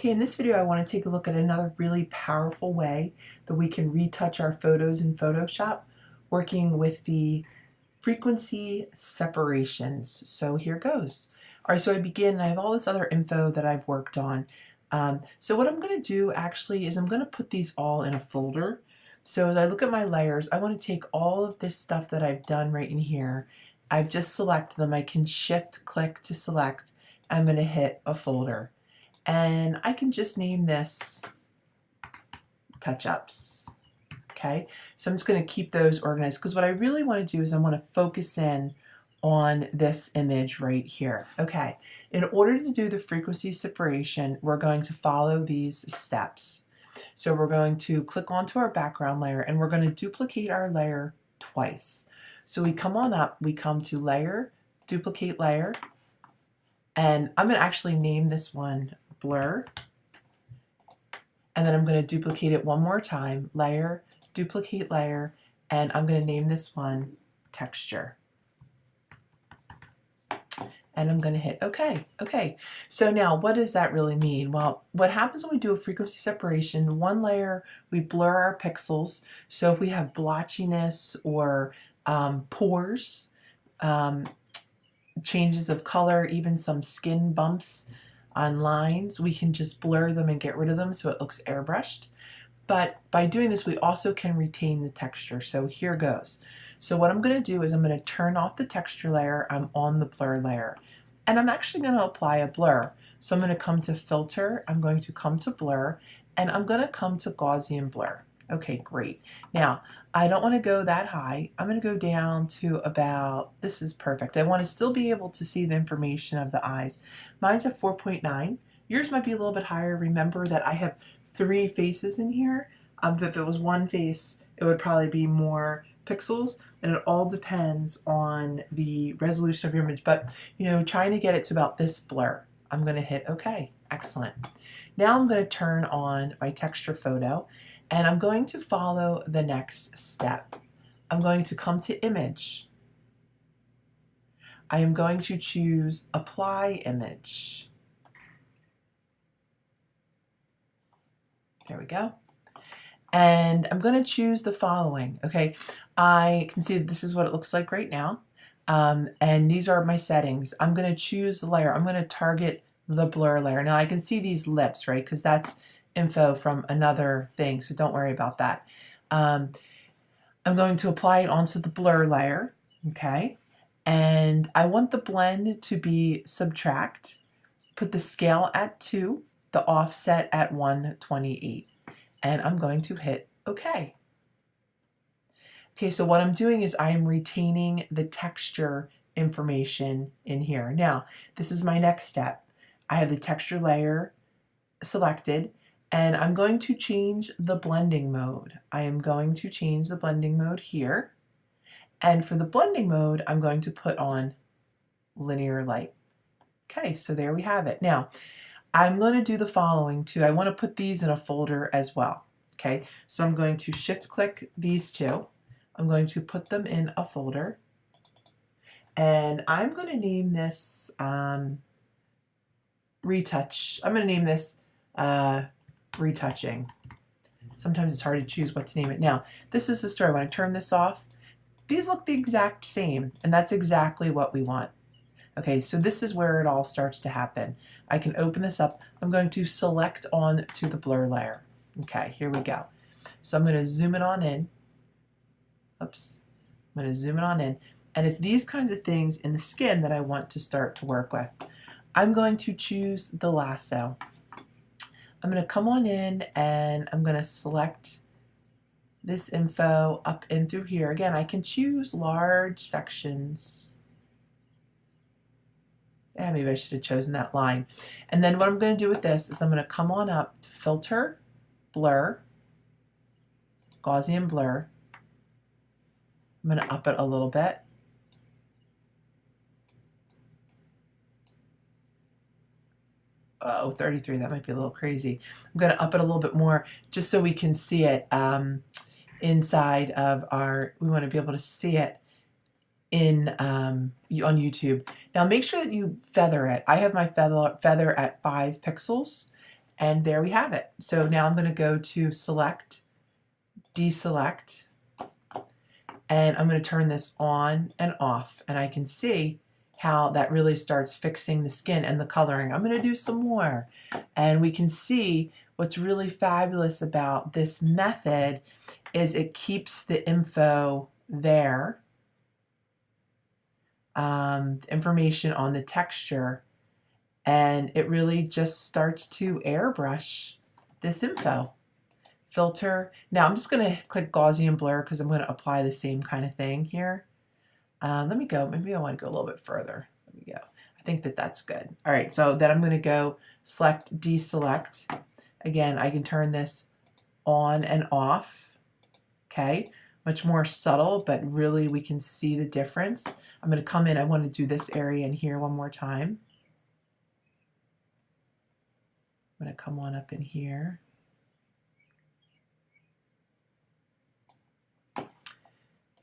Okay, in this video I want to take a look at another really powerful way that we can retouch our photos in Photoshop working with the frequency separations. So here goes. All right, so I begin and I have all this other info that I've worked on. So what I'm going to do actually is I'm going to put these all in a folder. So as I look at my layers, I want to take all of this stuff that I've done right in here. I've just selected them. I can shift click to select. I'm going to hit a folder. And I can just name this touch-ups. Okay, so I'm just going to keep those organized because what I really want to do is I want to focus in on this image right here. Okay, in order to do the frequency separation, we're going to follow these steps. So we're going to click onto our background layer and we're going to duplicate our layer twice. So we come on up, we come to Layer, Duplicate Layer, and I'm going to actually name this one Blur, and then I'm going to duplicate it one more time, Layer, Duplicate Layer, and I'm going to name this one Texture. And I'm going to hit OK. Okay, so now what does that really mean? Well, what happens when we do a frequency separation, one layer we blur our pixels, so if we have blotchiness or pores, changes of color, even some skin bumps on lines, we can just blur them and get rid of them so it looks airbrushed. But by doing this, we also can retain the texture. So here goes. So what I'm going to do is I'm going to turn off the texture layer. I'm on the blur layer. And I'm actually going to apply a blur. So I'm going to come to Filter, I'm going to come to Blur, and I'm going to come to Gaussian Blur. Okay, great. Now, I don't want to go that high. I'm going to go down to about, this is perfect. I want to still be able to see the information of the eyes. Mine's at 4.9. Yours might be a little bit higher. Remember that I have 3 faces in here. If it was one face, it would probably be more pixels, and it all depends on the resolution of your image. But, you know, trying to get it to about this blur. I'm going to hit OK. Excellent. Now I'm going to turn on my texture photo, and I'm going to follow the next step. I'm going to come to Image. I am going to choose Apply Image. There we go. And I'm going to choose the following. Okay, I can see that this is what it looks like right now. And these are my settings. I'm going to choose the layer. I'm going to target the blur layer. Now I can see these lips, right? Because that's info from another thing, so don't worry about that. I'm going to apply it onto the blur layer, okay? And I want the blend to be subtract. Put the scale at 2, the offset at 128. And I'm going to hit OK. Okay, so what I'm doing is I'm retaining the texture information in here. Now, this is my next step. I have the texture layer selected, and I'm going to change the blending mode. I am going to change the blending mode here. And for the blending mode, I'm going to put on linear light. Okay, so there we have it. Now, I'm going to do the following too. I want to put these in a folder as well. Okay, so I'm going to shift click these two. I'm going to put them in a folder. And I'm going to name this Retouch. I'm going to name this Retouching. Sometimes it's hard to choose what to name it. Now, this is the story. When I turn this off, these look the exact same, and that's exactly what we want. Okay, so this is where it all starts to happen. I can open this up. I'm going to select on to the blur layer. Okay, here we go. So I'm going to zoom it on in. Oops. I'm going to zoom it on in. And it's these kinds of things in the skin that I want to start to work with. I'm going to choose the lasso. I'm going to come on in and I'm going to select this info up and through here. Again, I can choose large sections. Yeah, maybe I should have chosen that line. And then what I'm going to do with this is I'm going to come on up to Filter, Blur, Gaussian Blur. I'm going to up it a little bit. Oh, 33, that might be a little crazy. I'm going to up it a little bit more just so we can see it inside of our, we want to be able to see it in on YouTube. Now make sure that you feather it. I have my feather at 5 pixels, And there we have it. So now I'm going to go to select, deselect, and I'm going to turn this on and off. And I can see how that really starts fixing the skin and the coloring. I'm going to do some more. And we can see what's really fabulous about this method is it keeps the info there, information on the texture, and it really just starts to airbrush this info. Filter. Now I'm just going to click Gaussian blur because I'm going to apply the same kind of thing here. Let me go. Maybe I want to go a little bit further. Let me go. I think that that's good. All right, so then I'm going to go select, deselect. Again, I can turn this on and off. Okay, much more subtle, but really we can see the difference. I'm going to come in. I want to do this area in here one more time. I'm going to come on up in here.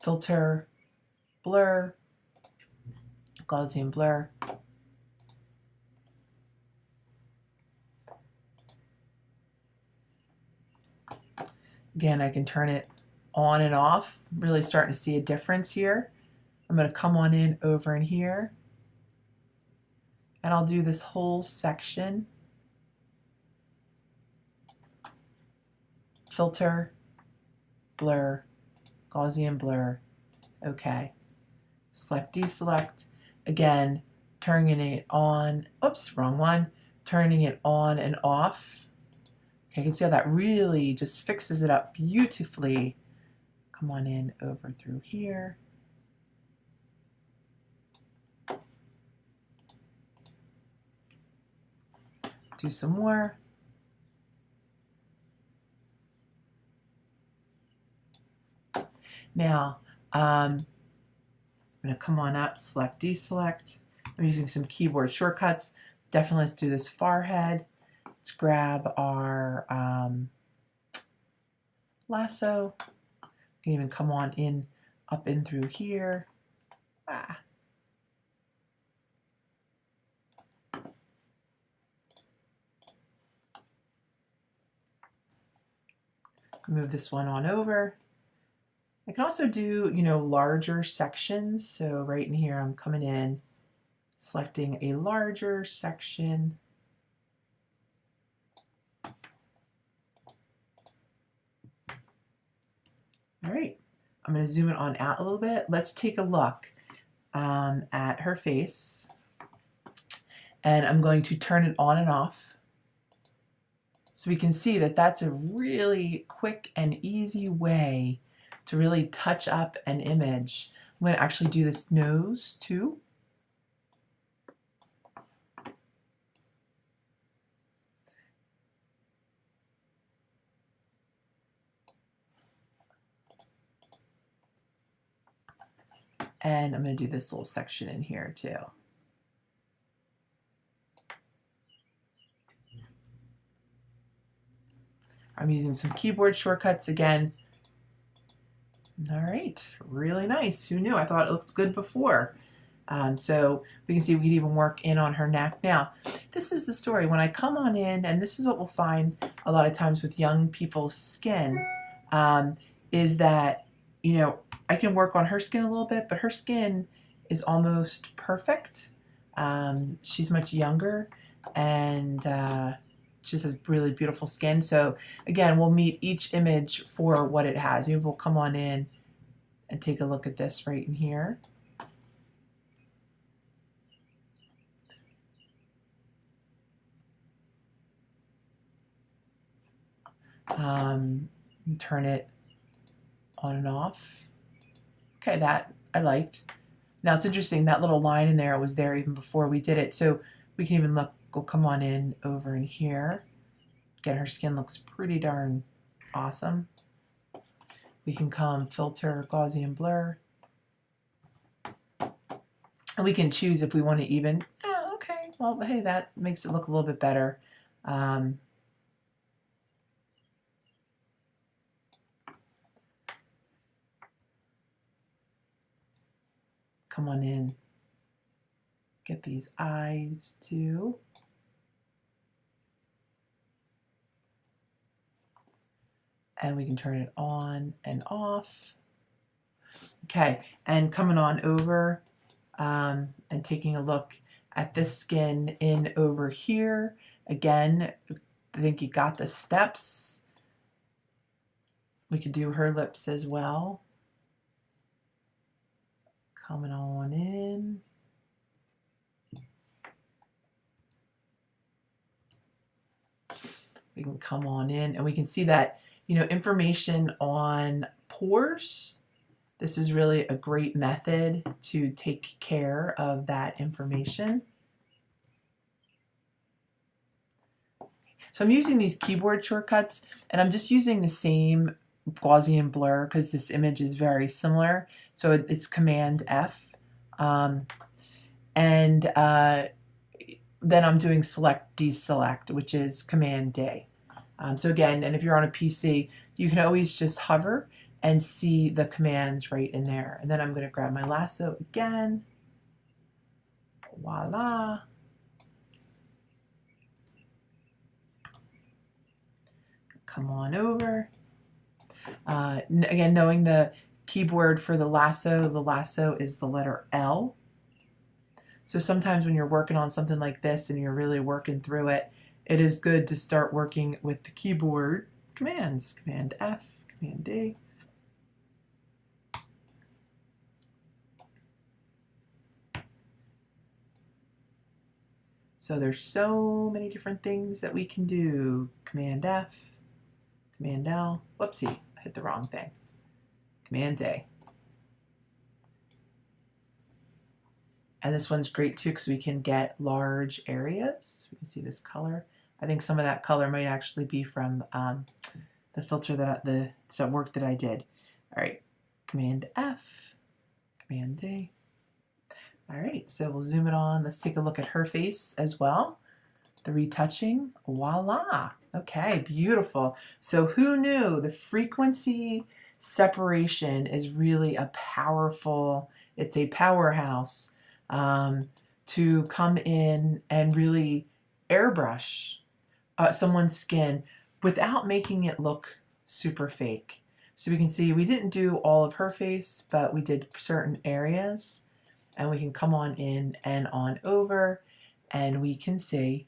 Filter, blur, Gaussian blur. Again, I can turn it on and off. Really starting to see a difference here. I'm going to come on in over in here, and I'll do this whole section. Filter, blur, Gaussian blur. Okay. Select, deselect. Again, turning it on. Oops, wrong one. Turning it on and off. Okay, you can see how that really just fixes it up beautifully. Come on in over through here. Do some more. Now, I'm going to come on up, select, deselect. I'm using some keyboard shortcuts. Definitely let's do this forehead. Let's grab our lasso. You can even come on in, up in through here. Move this one on over. I can also do, larger sections. So right in here, I'm coming in, selecting a larger section. All right, I'm going to zoom it on out a little bit. Let's take a look at her face. And I'm going to turn it on and off. So we can see that that's a really quick and easy way to really touch up an image. I'm going to actually do this nose too. And I'm going to do this little section in here too. I'm using some keyboard shortcuts again. All right, really nice. Who knew? I thought it looked good before. So we can see we could even work in on her neck. Now, this is the story. When I come on in, and this is what we'll find a lot of times with young people's skin, is that, I can work on her skin a little bit, but her skin is almost perfect. She's much younger, and she just has really beautiful skin. So again, we'll meet each image for what it has. Maybe we'll come on in and take a look at this right in here. Turn it on and off. Okay, that I liked. Now it's interesting, that little line in there was there even before we did it. So we can even look, we'll come on in over in here. Again, her skin looks pretty darn awesome. We can come filter, Gaussian blur. And we can choose if we want to even, okay, well, hey, that makes it look a little bit better. Come on in, get these eyes too. and we can turn it on and off. Okay, and coming on over and taking a look at this skin in over here. Again, I think you got the steps. We could do her lips as well. Coming on in. We can come on in and we can see that, you know, information on pores. This is really a great method to take care of that information. So I'm using these keyboard shortcuts and I'm just using the same Gaussian blur because this image is very similar. So it's Command F. Then I'm doing select deselect, which is Command D. So again, and if you're on a PC, you can always just hover and see the commands right in there. And then I'm going to grab my lasso again. Voila. Come on over. Again, knowing the keyboard for the lasso is the letter L. So sometimes when you're working on something like this and you're really working through it, it is good to start working with the keyboard commands. Command F, Command D. So there's so many different things that we can do. Command F, Command L. Whoopsie, I hit the wrong thing. Command A. And this one's great too because we can get large areas. We can see this color. I think some of that color might actually be from the filter the work that I did. All right, Command F, Command D. All right, so we'll zoom it on. Let's take a look at her face as well. The retouching, voila. Okay, beautiful. So who knew the frequency separation is really a powerful, it's a powerhouse to come in and really airbrush someone's skin without making it look super fake. So we can see we didn't do all of her face, but we did certain areas, and we can come on in and on over, and we can see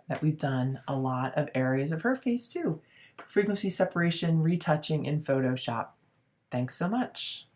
that we've done a lot of areas of her face too. Frequency separation retouching in Photoshop. Thanks so much.